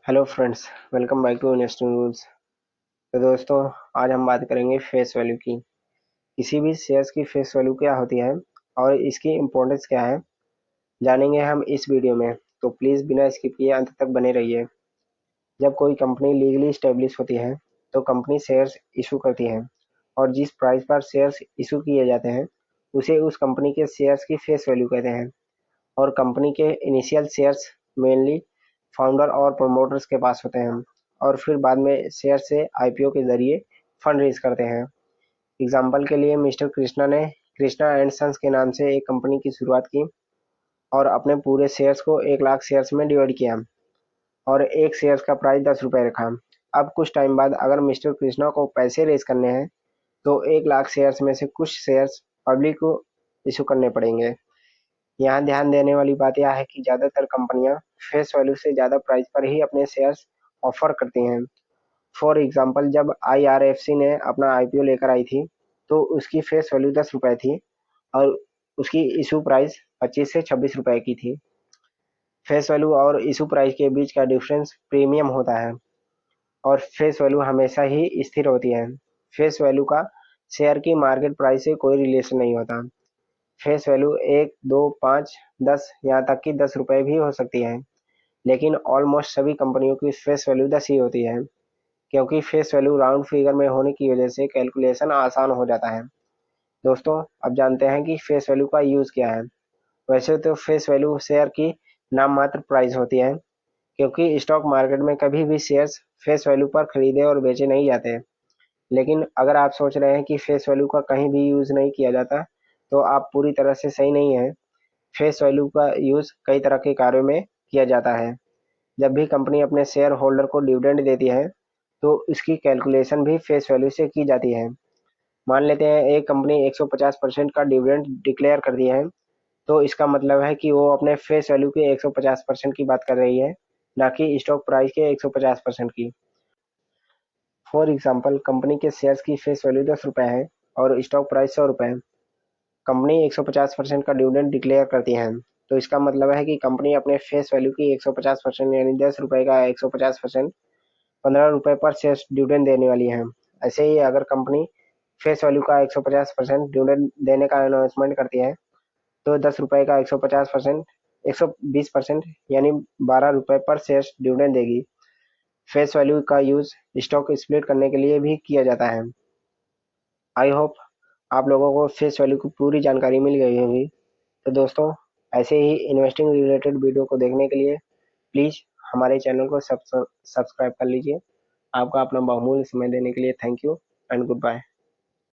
Hello friends, welcome back to investing rules. तो दोस्तों, आज हम बात करेंगे फेस वैल्यू की। किसी भी शेयर्स की फेस वैल्यू क्या होती है और इसकी इम्पोर्टेंस क्या है, जानेंगे हम इस वीडियो में। तो प्लीज़ बिना स्किप किए अंत तक बने रहिए। जब कोई कंपनी लीगली स्टेब्लिश होती है तो कंपनी शेयर्स इशू करती है, और जिस प्राइस पर शेयर्स इशू किए जाते हैं उसे उस कंपनी के शेयर्स की फेस वैल्यू कहते हैं। और कंपनी के इनिशियल शेयर्स मेनली फाउंडर और प्रमोटर्स के पास होते हैं, और फिर बाद में शेयर से आईपीओ के जरिए फंड रेज करते हैं। एग्जाम्पल के लिए मिस्टर कृष्णा ने कृष्णा एंड सन्स के नाम से एक कंपनी की शुरुआत की और अपने पूरे शेयर्स को 1 लाख शेयर्स में डिवाइड किया और एक शेयर्स का प्राइस 10 रुपये रखा। अब कुछ टाइम बाद अगर मिस्टर कृष्णा को पैसे रेज करने हैं तो 1 लाख शेयर्स में से कुछ शेयर्स पब्लिक को इशू करने पड़ेंगे। यहाँ ध्यान देने वाली बात यह है कि ज़्यादातर कंपनियां फेस वैल्यू से ज़्यादा प्राइस पर ही अपने शेयर्स ऑफर करती हैं। फॉर एग्जांपल, जब आईआरएफसी ने अपना आईपीओ लेकर आई थी तो उसकी फेस वैल्यू 10 रुपये थी और उसकी इशू प्राइस 25 से 26 रुपए की थी। फेस वैल्यू और इशू प्राइस के बीच का डिफरेंस प्रीमियम होता है, और फेस वैल्यू हमेशा ही स्थिर होती है। फेस वैल्यू का शेयर की मार्केट प्राइस से कोई रिलेशन नहीं होता। फेस वैल्यू 1, 2, 5, 10, यहाँ तक कि 10 रुपए भी हो सकती है, लेकिन ऑलमोस्ट सभी कंपनियों की फेस वैल्यू 10 ही होती है, क्योंकि फेस वैल्यू राउंड फिगर में होने की वजह से कैलकुलेशन आसान हो जाता है। दोस्तों, अब जानते हैं कि फेस वैल्यू का यूज़ क्या है। वैसे तो फेस वैल्यू शेयर की नाम मात्र प्राइस होती है, क्योंकि स्टॉक मार्केट में कभी भी शेयर्स फेस वैल्यू पर खरीदे और बेचे नहीं जाते। लेकिन अगर आप सोच रहे हैं कि फेस वैल्यू का कहीं भी यूज़ नहीं किया जाता, तो आप पूरी तरह से सही नहीं हैं। फेस वैल्यू का यूज़ कई तरह के कार्यों में किया जाता है। जब भी कंपनी अपने शेयर होल्डर को डिविडेंड देती है तो इसकी कैलकुलेशन भी फेस वैल्यू से की जाती है। मान लेते हैं एक कंपनी 150% का डिविडेंड डिक्लेयर करती है, तो इसका मतलब है कि वो अपने फेस वैल्यू के 150% की बात कर रही है, ना कि स्टॉक प्राइस के 150% की। फॉर एग्जाम्पल, कंपनी के शेयर्स की फेस वैल्यू 10 रुपये है और स्टॉक प्राइस 100 रुपये है। कंपनी 150% का डिविडेंड डिक्लेयर करती है, तो इसका मतलब है कि कंपनी अपने फेस वैल्यू की 150% यानी 10 रुपए का 150% 15 रुपए पर शेयर डिविडेंड देने वाली है। ऐसे ही अगर कंपनी फेस वैल्यू का 150% डिविडेंड देने का अनाउंसमेंट करती है, तो 10 रुपए का 150% 120% यानी 12 रुपए पर शेयर डिविडेंड देगी। फेस वैल्यू का यूज स्टॉक स्प्लिट करने के लिए भी किया जाता है। आई होप आप लोगों को फेस वैल्यू की पूरी जानकारी मिल गई होगी। तो दोस्तों, ऐसे ही इन्वेस्टिंग रिलेटेड वीडियो को देखने के लिए प्लीज़ हमारे चैनल को सब्सक्राइब कर लीजिए। आपका अपना बहुमूल्य समय देने के लिए thank you and good bye.